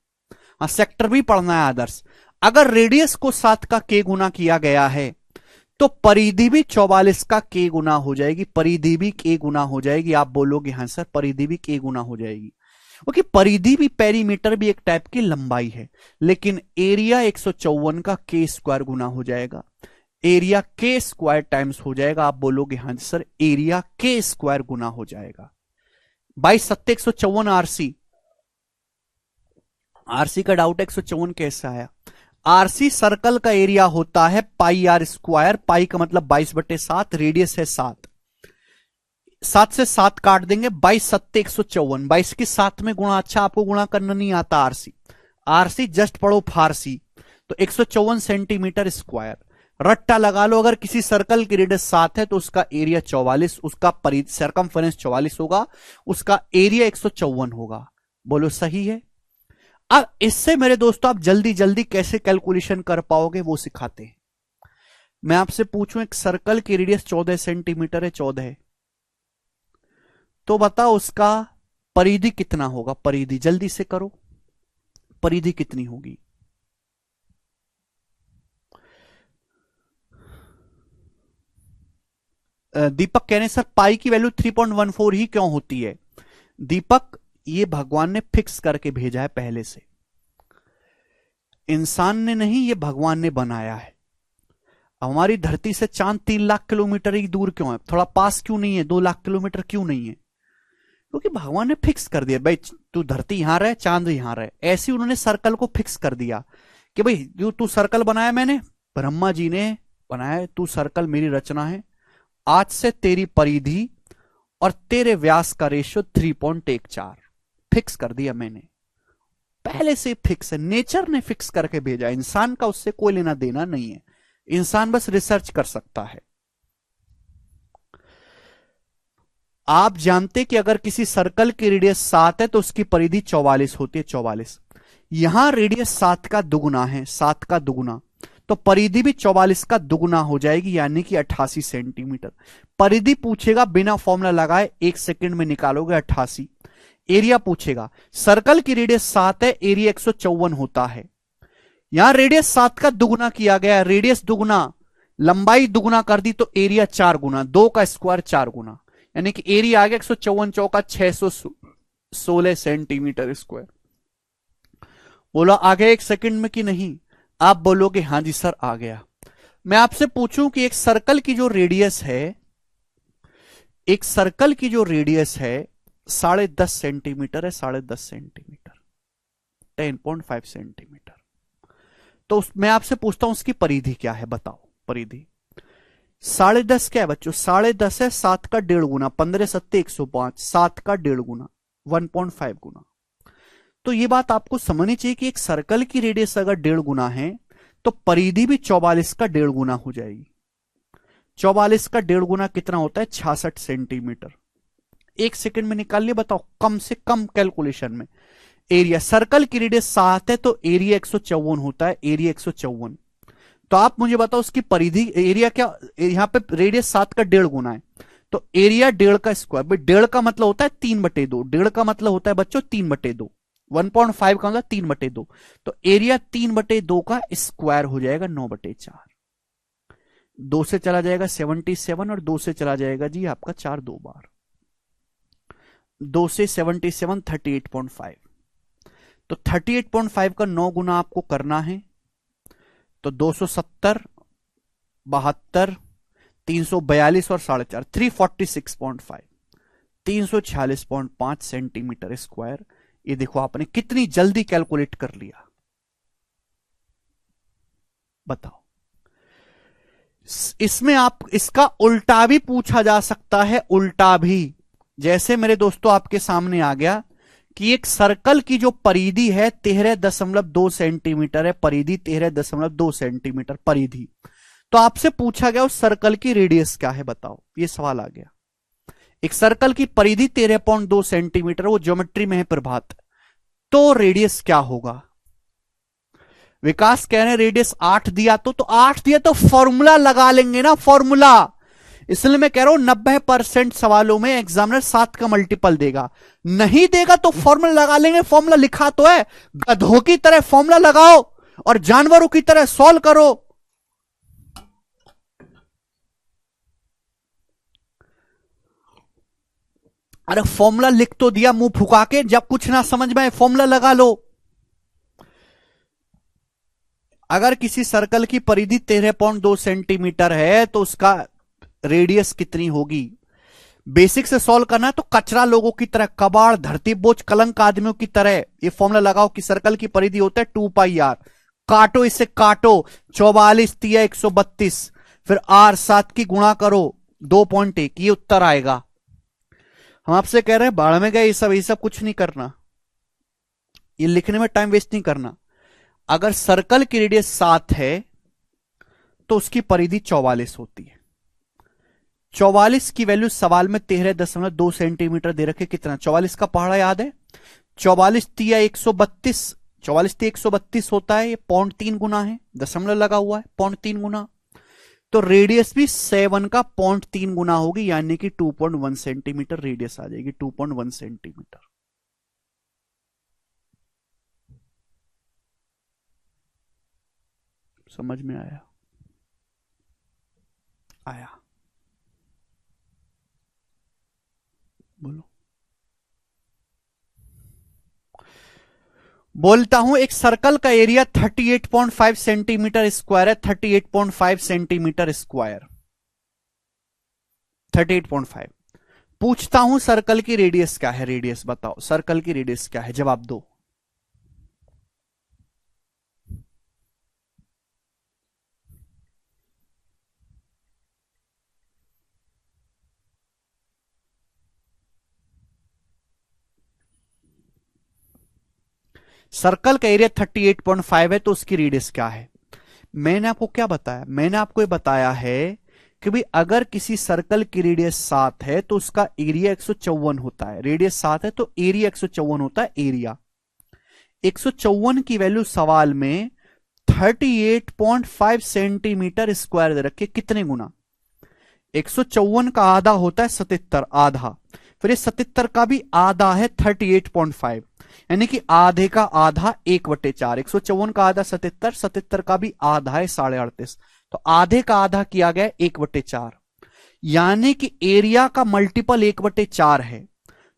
हाँ सेक्टर भी पढ़ना है आदर्श। अगर रेडियस को 7 का के गुना किया गया है तो परिधि भी 44 का के गुना हो जाएगी, परिधि भी के गुना हो जाएगी। आप बोलोगे हाँ सर, परिधि भी के गुना हो जाएगी, क्योंकि परिधि भी पेरीमीटर भी एक टाइप की लंबाई है, लेकिन एरिया 154 का के स्क्वायर गुना हो जाएगा, एरिया के स्क्वायर टाइम्स हो जाएगा। आप बोलोगे हाँ सर, एरिया के स्क्वायर गुना हो जाएगा। 22 सत्ते 154 आरसी, आरसी का डाउट है 154 कैसे आया। आरसी सर्कल का एरिया होता है पाई आर स्क्वायर, पाई का मतलब 22/7, रेडियस है 7, 7 से 7 काट देंगे, 22 सत्ते 154, 22 के 7 में गुणा, अच्छा आपको गुणा करना नहीं आता आरसी, आरसी जस्ट पढ़ो फारसी, तो 154 सेंटीमीटर स्क्वायर। रट्टा लगा लो, अगर किसी सर्कल की रेडियस 7 है तो उसका एरिया 44, उसका सरकमफरेंस 44 होगा, उसका एरिया 154 होगा। बोलो सही है। अब इससे मेरे दोस्तों आप जल्दी जल्दी कैसे कैलकुलेशन कर पाओगे वो सिखाते हैं। मैं आपसे पूछूं एक सर्कल की रेडियस 14 सेंटीमीटर है, 14 है, तो बताओ उसका परिधि कितना होगा, परिधि जल्दी से करो, परिधि कितनी होगी। दीपक कह रहे हैं सर पाई की वैल्यू 3.14 ही क्यों होती है। दीपक ये भगवान ने फिक्स करके भेजा है पहले से, इंसान ने नहीं, ये भगवान ने बनाया है। हमारी धरती से चांद 3 लाख किलोमीटर ही दूर क्यों है, थोड़ा पास क्यों नहीं है, 2 लाख किलोमीटर क्यों नहीं है, क्योंकि भगवान ने फिक्स कर दिया भाई तू धरती यहां रहे, चांद यहां रहे। ऐसे उन्होंने सर्कल को फिक्स कर दिया कि भाई जो तू सर्कल बनाया, मैंने ब्रह्मा जी ने बनाया, तू सर्कल मेरी रचना है, आज से तेरी परिधि और तेरे व्यास का रेशियो 3.14 फिक्स कर दिया मैंने। पहले से फिक्स है, नेचर ने फिक्स करके भेजा, इंसान का उससे कोई लेना देना नहीं है, इंसान बस रिसर्च कर सकता है। आप जानते कि अगर किसी सर्कल की रेडियस 7 है तो उसकी परिधि 44 होती है, 44। यहां रेडियस 7 का दुगुना है, 7 का दुगुना, तो परिधि भी 44 का दुगुना हो जाएगी, यानी कि 88 सेंटीमीटर। परिधि पूछेगा बिना फॉर्मूला लगाए, 1 सेकंड में निकालोगे 88। एरिया पूछेगा, सर्कल की रेडियस 7 है, एरिया 154 होता है। यहां रेडियस 7 का दुगुना किया गया, रेडियस दुगुना, लंबाई दुगुना कर दी तो एरिया 4 गुना, 2 का स्क्वायर 4 गुना, यानी कि एरिया आ गया 154 चौका 616 सेंटीमीटर स्क्वायर। बोला आ गया 1 सेकंड में कि नहीं? आप बोलोगे हां जी सर आ गया। मैं आपसे पूछूं कि एक सर्कल की जो रेडियस है, एक सर्कल की जो रेडियस है 10.5 सेंटीमीटर है, 10.5 सेंटीमीटर, 10.5 सेंटीमीटर, तो मैं आपसे पूछता हूं उसकी परिधि क्या है, बताओ परिधि। 10.5 क्या है बच्चों? 10.5 है 7 का 1.5 गुना, 15 सत्ते 105, 7 का 1.5 गुना, 1.5 गुना। तो ये बात आपको समझनी चाहिए कि एक सर्कल की रेडियस अगर 1.5 गुना है तो परिधि भी 44 का 1.5 गुना हो जाएगी। 44 का 1.5 गुना कितना होता है? 66 सेंटीमीटर। 1 सेकंड में निकाल लिया, बताओ कम से कम कैलकुलेशन में। एरिया, सर्कल की रेडियस 7 है तो एरिया 154 होता है, एरिया 154। तो आप मुझे बताओ उसकी परिधि, एरिया क्या, यहां पे रेडियस 7 का 1.5 गुना है, तो एरिया 1.5 का स्क्वायर, भाई 1.5 का मतलब होता है 3/2, 1.5 का मतलब होता है बच्चों 3/2, 1.5 का मतलब 3/2, तो एरिया 3/2 का स्क्वायर हो जाएगा 9/4। 2 से चला जाएगा 77 और 2 से चला जाएगा जी आपका 4 दो बार, 2 से 77 38.5, तो 38.5 का 9 गुना आपको करना है, तो 270, 72, 342 और 4.5, 346.5, 346.5 सेंटीमीटर स्क्वायर। ये देखो आपने कितनी जल्दी कैलकुलेट कर लिया, बताओ। इसमें आप इसका उल्टा भी पूछा जा सकता है, उल्टा भी। जैसे मेरे दोस्तों आपके सामने आ गया कि एक सर्कल की जो परिधि है 13.2 सेंटीमीटर है, परिधि 13.2 सेंटीमीटर परिधि, तो आपसे पूछा गया उस सर्कल की रेडियस क्या है, बताओ। ये सवाल आ गया, एक सर्कल की परिधि 13.2 सेंटीमीटर, वो ज्योमेट्री में है प्रभात, तो रेडियस क्या होगा? विकास कह रहे हैं रेडियस 8 दिया, तो 8 दिया तो फॉर्मूला लगा लेंगे ना, फॉर्मूला। इसलिए मैं कह रहा हूं 90% सवालों में एग्जामिनर 7 का मल्टीपल देगा, नहीं देगा तो फॉर्मूला लगा लेंगे, फॉर्मूला लिखा तो है। गधों की तरह फॉर्मूला लगाओ और जानवरों की तरह सॉल्व करो। अरे फॉर्मूला लिख तो दिया मुंह फुका के, जब कुछ ना समझ में आए फॉर्मूला लगा लो। अगर किसी सर्कल की परिधि 13.2 सेंटीमीटर है तो उसका रेडियस कितनी होगी? बेसिक से सॉल्व करना है तो कचरा लोगों की तरह, कबाड़, धरती बोझ, कलंक आदमियों की तरह ये फॉर्मूला लगाओ कि सर्कल की परिधि होता है 2πr, काटो इसे काटो, 44 तिया 132, फिर r 7 की गुणा करो 2.1, ये उत्तर आएगा। हम आपसे कह रहे हैं बाढ़ में गए, ये सब कुछ नहीं करना, ये लिखने में टाइम वेस्ट नहीं करना। अगर सर्कल की रेडियस 7 है तो उसकी परिधि 44 होती है। 44 की वैल्यू सवाल में 13.2 सेंटीमीटर दे रखे, कितना? 44 का पहाड़ा याद है, 44 तिया 132, 44 तिया 132 होता है, ये 0.3 गुना है, दशमलव लगा हुआ है, 0.3 गुना, तो रेडियस भी 7 का 0.3 गुना होगी, यानी कि 2.1 सेंटीमीटर रेडियस आ जाएगी, 2.1 सेंटीमीटर। समझ में आया? आया? बोलो। बोलता हूं एक सर्कल का एरिया 38.5 सेंटीमीटर स्क्वायर है, 38.5 सेंटीमीटर स्क्वायर, 38.5। पूछता हूं सर्कल की रेडियस क्या है, रेडियस बताओ, सर्कल की रेडियस क्या है, जवाब दो। सर्कल का एरिया 38.5 है, तो उसकी रेडियस क्या है? मैंने आपको क्या बताया? मैंने आपको ये बताया है कि भाई अगर किसी सर्कल की रेडियस 7 है तो उसका एरिया 154 होता है। रेडियस 7 है तो एरिया 154 होता है। एरिया 154 की वैल्यू सवाल में 38.5 सेंटीमीटर स्क्वायर दे रखे। कितने गुना? 154 का आधा होता है 77, आधा। फिर ये 77 का भी आधा है 38.5, यानी कि आधे का आधा 1/4। 154 का आधा 77, 77 का भी आधा है 38.5, तो आधे का आधा किया गया 1/4, यानी कि एरिया का मल्टीपल 1/4 है।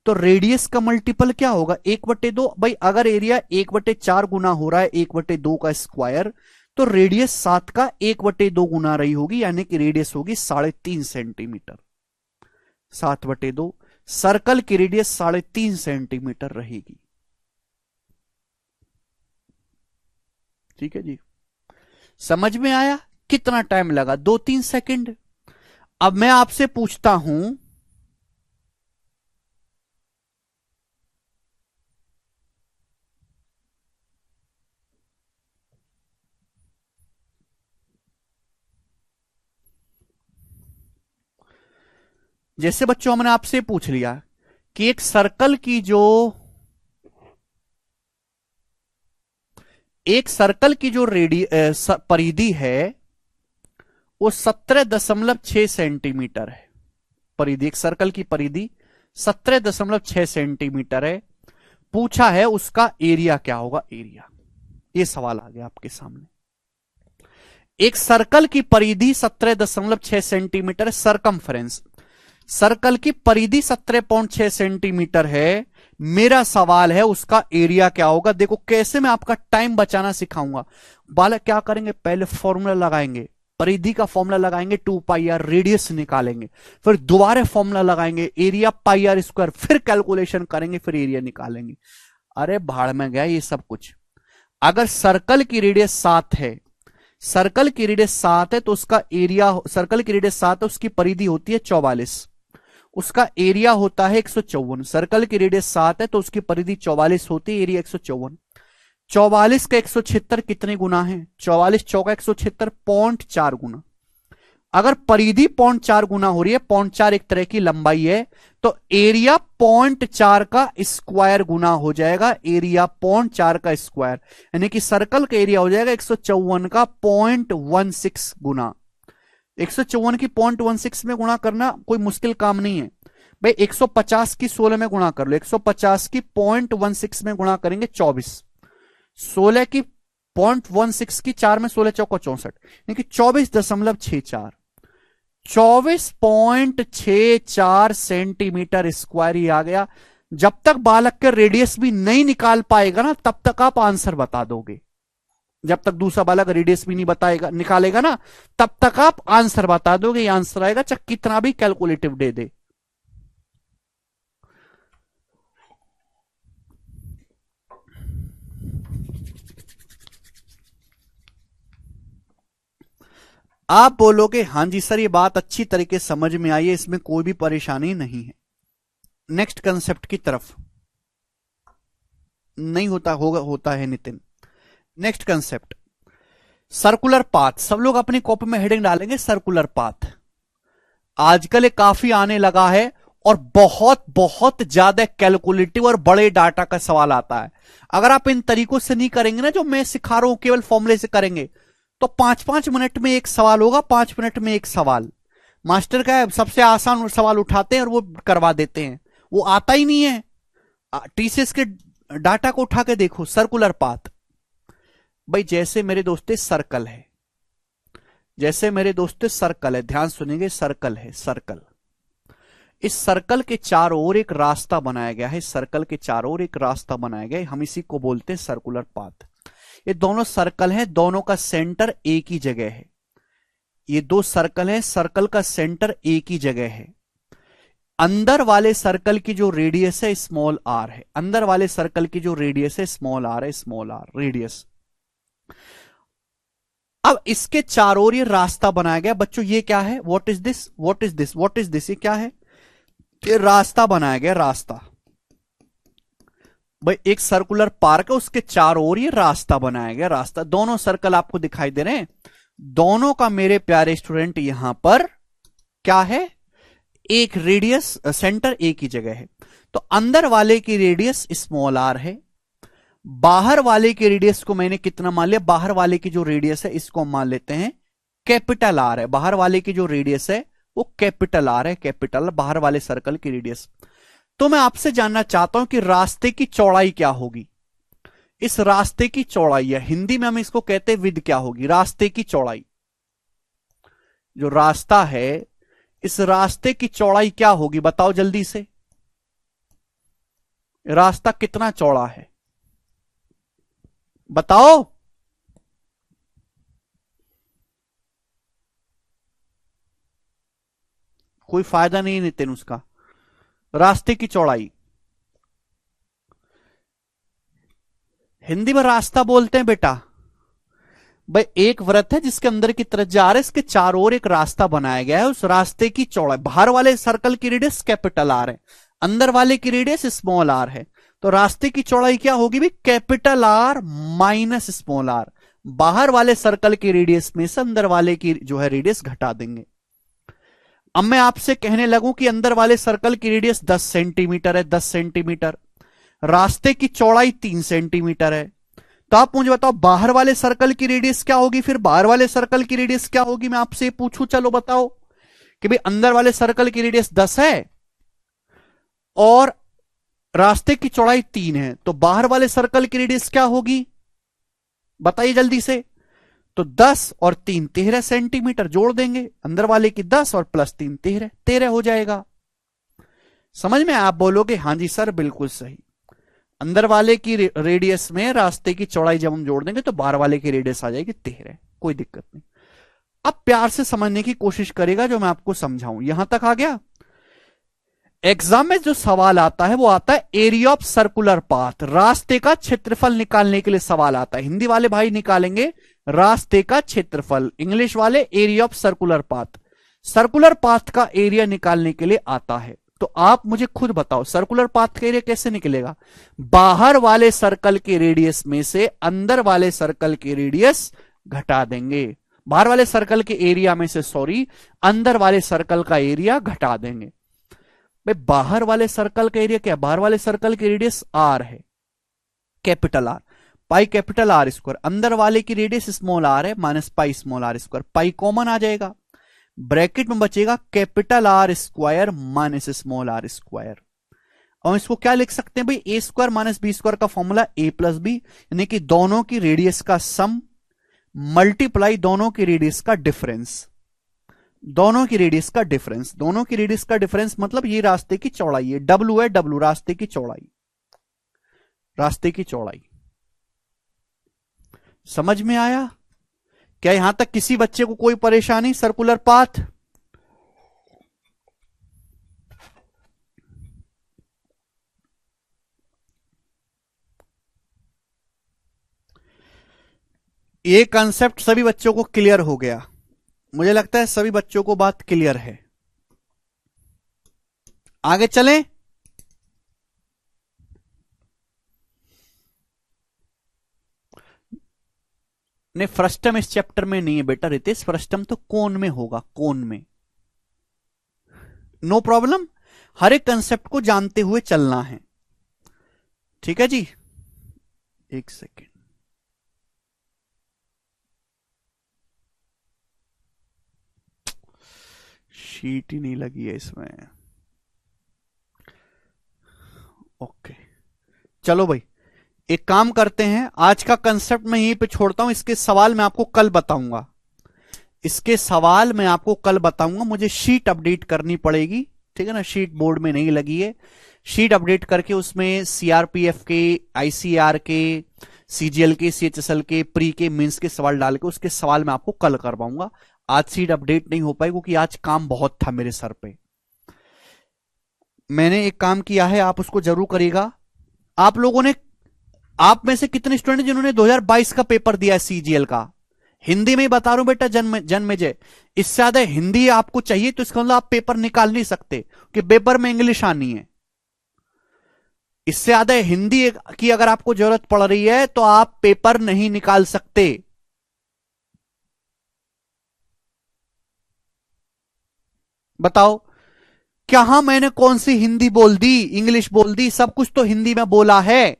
तो रेडियस का मल्टीपल क्या होगा? 1/2। भाई अगर एरिया 1/4 गुना हो रहा है 1/2 का स्क्वायर, तो रेडियस 7 का 1/2 गुना रही होगी, यानी कि रेडियस होगी 3.5 सेंटीमीटर। 7/2, सर्कल की रेडियस 3.5 सेंटीमीटर रहेगी। ठीक है जी, समझ में आया? कितना टाइम लगा? 2-3 सेकंड। अब मैं आपसे पूछता हूं, जैसे बच्चों हमने आपसे पूछ लिया कि एक सर्कल की जो परिधि है वो 17.6 सेंटीमीटर है। परिधि, एक सर्कल की परिधि 17.6 सेंटीमीटर है। पूछा है उसका एरिया क्या होगा? एरिया, ये सवाल आ गया आपके सामने। एक सर्कल की परिधि 17.6 सेंटीमीटर, सरकमफ्रेंस, सर्कल की परिधि 17.6 सेंटीमीटर है। मेरा सवाल है उसका एरिया क्या होगा। देखो कैसे मैं आपका टाइम बचाना सिखाऊंगा। बालक क्या करेंगे? पहले फॉर्मूला लगाएंगे, परिधि का फॉर्मूला लगाएंगे 2πr, रेडियस निकालेंगे, फिर दोबारा फॉर्मूला लगाएंगे एरिया πr², फिर कैलकुलेशन करेंगे, फिर एरिया निकालेंगे। अरे भाड़ में गया ये सब कुछ। अगर सर्कल की रेडियस 7 है, सर्कल की रेडियस 7 है तो उसका एरिया, सर्कल की रेडियस 7 है, उसकी परिधि होती है 44, उसका एरिया होता है 154। सर्कल की रेडियस 7 है तो उसकी परिधि 44 होती है, एरिया 154। 44 का 176 कितने गुना है? 44 चौका 176, 0.4 गुना। अगर परिधि 0.4 गुना हो रही है, 0.4 एक तरह की लंबाई है, तो एरिया 0.4 का स्क्वायर गुना हो जाएगा। एरिया 0.4 का स्क्वायर, यानी कि सर्कल का एरिया हो जाएगा 154 का 0.16 गुना। 154 की 0.16 में गुणा करना कोई मुश्किल काम नहीं है भाई। 150 की 16 में गुणा कर लो, 150 की 0.16 में गुणा करेंगे 24, 16 की 0.16 की 4 में 16 चौका 64, यानी कि 24.64, 24.64 सेंटीमीटर स्क्वायर ही आ गया। जब तक बालक के रेडियस भी नहीं निकाल पाएगा ना, तब तक आप आंसर बता दोगे। जब तक दूसरा बालक रेडियस भी नहीं बताएगा, निकालेगा ना, तब तक आप आंसर बता दोगे। ये आंसर आएगा चाहे कितना भी कैलकुलेटिव दे दे। आप बोलोगे हाँ जी सर ये बात अच्छी तरीके से समझ में आई है, इसमें कोई भी परेशानी नहीं है। नेक्स्ट कंसेप्ट की तरफ। नहीं होता होगा, होता है Nitin. Next concept, circular path. सब लोग अपनी कॉपी में हेडिंग डालेंगे सर्कुलर पाथ। आजकल ये काफी आने लगा है और बहुत बहुत ज्यादा कैलकुलेटिव और बड़े डाटा का सवाल आता है। अगर आप इन तरीकों से नहीं करेंगे ना जो मैं सिखा रहा हूं, केवल फॉर्मूले से करेंगे, तो 5-5 मिनट में एक सवाल होगा, 5 मिनट में एक सवाल। मास्टर का सबसे आसान सवाल उठाते हैं और वो करवा देते हैं, वो आता ही नहीं है। टीसीएस के डाटा को उठा के देखो। सर्कुलर पाथ भाई, जैसे मेरे दोस्ते सर्कल है, जैसे मेरे दोस्तों सर्कल है, ध्यान सुनेंगे, सर्कल है, सर्कल। इस सर्कल के चारों ओर एक रास्ता बनाया गया है, सर्कल के चारों ओर एक रास्ता बनाया गया है, हम इसी को बोलते हैं सर्कुलर पाथ। ये दोनों सर्कल हैं, दोनों का सेंटर एक ही जगह है। ये दो सर्कल हैं, सर्कल का सेंटर एक ही जगह है। अंदर वाले सर्कल की जो रेडियस है स्मॉल आर है, अंदर वाले सर्कल की जो रेडियस है स्मॉल आर है, स्मॉल आर रेडियस। अब इसके चारों ओर ये रास्ता बनाया गया। बच्चों ये क्या है? What is this, what is this, what is this, ये क्या है? ये रास्ता बनाया गया, रास्ता। भाई एक सर्कुलर पार्क है, उसके चारों ओर ये रास्ता बनाया गया, रास्ता, दोनों सर्कल आपको दिखाई दे रहे हैं। दोनों का मेरे प्यारे स्टूडेंट यहां पर क्या है, एक रेडियस, सेंटर एक ही जगह है। तो अंदर वाले की रेडियस स्मॉल आर है, बाहर वाले की रेडियस को मैंने कितना मान लिया, बाहर वाले की जो रेडियस है इसको मान लेते हैं कैपिटल आर है। बाहर वाले की जो रेडियस है वो कैपिटल आर है, कैपिटल बाहर वाले सर्कल की रेडियस। तो मैं आपसे जानना चाहता हूं कि रास्ते की चौड़ाई क्या होगी। इस रास्ते की चौड़ाई है, हिंदी में हम इसको कहते हैं विड्थ, क्या होगी रास्ते की चौड़ाई। जो रास्ता है इस रास्ते की चौड़ाई क्या होगी, बताओ जल्दी से। रास्ता कितना चौड़ा है बताओ। कोई फायदा नहीं नितिन उसका। रास्ते की चौड़ाई हिंदी में रास्ता बोलते हैं बेटा। भाई एक वृत्त है जिसके अंदर की तरफ जा रहा है, इसके चारों ओर एक रास्ता बनाया गया है, उस रास्ते की चौड़ाई, बाहर वाले सर्कल की रेडियस कैपिटल आर है, अंदर वाले की रेडियस स्मॉल आर है। तो रास्ते की चौड़ाई क्या होगी भी, capital R minus small R. बाहर वाले सर्कल की रेडियस में से अंदर वाले की जो है रेडियस घटा देंगे। अब मैं आपसे कहने लगूं कि अंदर वाले सर्कल की रेडियस 10 सेंटीमीटर है, 10 सेंटीमीटर, रास्ते की चौड़ाई 3 सेंटीमीटर है। तो आप मुझे बताओ बाहर वाले सर्कल की रेडियस क्या होगी, फिर बाहर वाले सर्कल की रेडियस क्या होगी, मैं आपसे पूछूं, चलो बताओ कि भाई अंदर वाले सर्कल की रेडियस 10 है और रास्ते की चौड़ाई 3 है, तो बाहर वाले सर्कल की रेडियस क्या होगी बताइए जल्दी से। तो 10 और 3 13 सेंटीमीटर, जोड़ देंगे अंदर वाले की 10 और प्लस 3 13, 13 हो जाएगा। समझ में? आप बोलोगे हां जी सर बिल्कुल सही। अंदर वाले की रेडियस में रास्ते की चौड़ाई जब हम जोड़ देंगे तो बाहर वाले की रेडियस आ जाएगी 13, कोई दिक्कत नहीं। अब प्यार से समझने की कोशिश करेगा जो मैं आपको समझाऊं। यहां तक आ गया? एग्जाम में जो सवाल आता है वो आता है एरिया ऑफ सर्कुलर पाथ, रास्ते का क्षेत्रफल निकालने के लिए सवाल आता है। हिंदी वाले भाई निकालेंगे रास्ते का क्षेत्रफल, इंग्लिश वाले area of circular path. Circular path का एरिया निकालने के लिए आता है। तो आप मुझे खुद बताओ सर्कुलर पाथ का एरिया कैसे निकलेगा। बाहर वाले सर्कल के रेडियस में से अंदर वाले सर्कल की रेडियस घटा देंगे, बाहर वाले सर्कल के एरिया में से सॉरी अंदर वाले सर्कल का एरिया घटा देंगे। भाई बाहर वाले सर्कल का एरिया क्या, बाहर वाले सर्कल की रेडियस आर है, capital R, pi capital R square, अंदर वाले की रेडियस स्मॉल आर है minus pi small r square, pi common आ जाएगा, ब्रैकेट में बचेगा capital R square minus small r square. और इसको क्या लिख सकते हैं भाई, A square minus B square का फॉर्मूला ए प्लस बी, यानी कि दोनों की रेडियस का सम मल्टीप्लाई दोनों की रेडियस का डिफरेंस, दोनों की रेडियस का डिफरेंस, दोनों की रेडियस का डिफरेंस मतलब ये रास्ते की चौड़ाई है, डब्ल्यू है, डब्ल्यू रास्ते की चौड़ाई, रास्ते की चौड़ाई। समझ में आया? क्या यहां तक किसी बच्चे को कोई परेशानी? सर्कुलर पाथ ये कंसेप्ट सभी बच्चों को क्लियर हो गया? मुझे लगता है सभी बच्चों को बात क्लियर है। आगे चलें? नहीं फ्रस्टम इस चैप्टर में नहीं है बेटा रितेश, फ्रस्टम तो कोन में होगा, कोन में। नो प्रॉब्लम, हर एक कंसेप्ट को जानते हुए चलना है, ठीक है जी। एक सेकेंड, शीट ही नहीं लगी है इसमें। ओके चलो भाई एक काम करते हैं, आज का कंसेप्ट मैं यहीं पे छोड़ता हूं, इसके सवाल मैं आपको कल बताऊंगा, इसके सवाल मैं आपको कल बताऊंगा। मुझे शीट अपडेट करनी पड़ेगी, ठीक है ना, शीट बोर्ड में नहीं लगी है, शीट अपडेट करके उसमें सीआरपीएफ के, आईसीआर के, सीजीएल के, सीएचएसएल के, प्री के, मेंस के सवाल डाल के उसके सवाल मैं आपको कल करवाऊंगा। आज शीट अपडेट नहीं हो पाई क्योंकि आज काम बहुत था मेरे सर पे। मैंने एक काम किया है, आप उसको जरूर करिएगा। आप लोगों ने, आप में से कितने स्टूडेंट जिन्होंने 2022 का पेपर दिया है सीजीएल का, हिंदी में ही बता रहा हूं बेटा, जन्मेजय, इससे ज्यादा हिंदी आपको चाहिए तो इसका मतलब आप पेपर निकाल नहीं सकते कि पेपर में इंग्लिश आनी है। इससे ज्यादा हिंदी की अगर आपको जरूरत पड़ रही है तो आप पेपर नहीं निकाल सकते। बताओ, कहां मैंने कौन सी हिंदी बोल दी, इंग्लिश बोल दी? सब कुछ तो हिंदी में बोला है।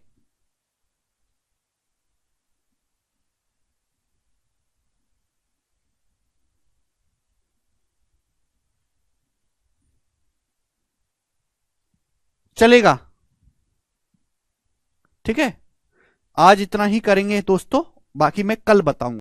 चलेगा? ठीक है, आज इतना ही करेंगे दोस्तों, बाकी मैं कल बताऊंगा।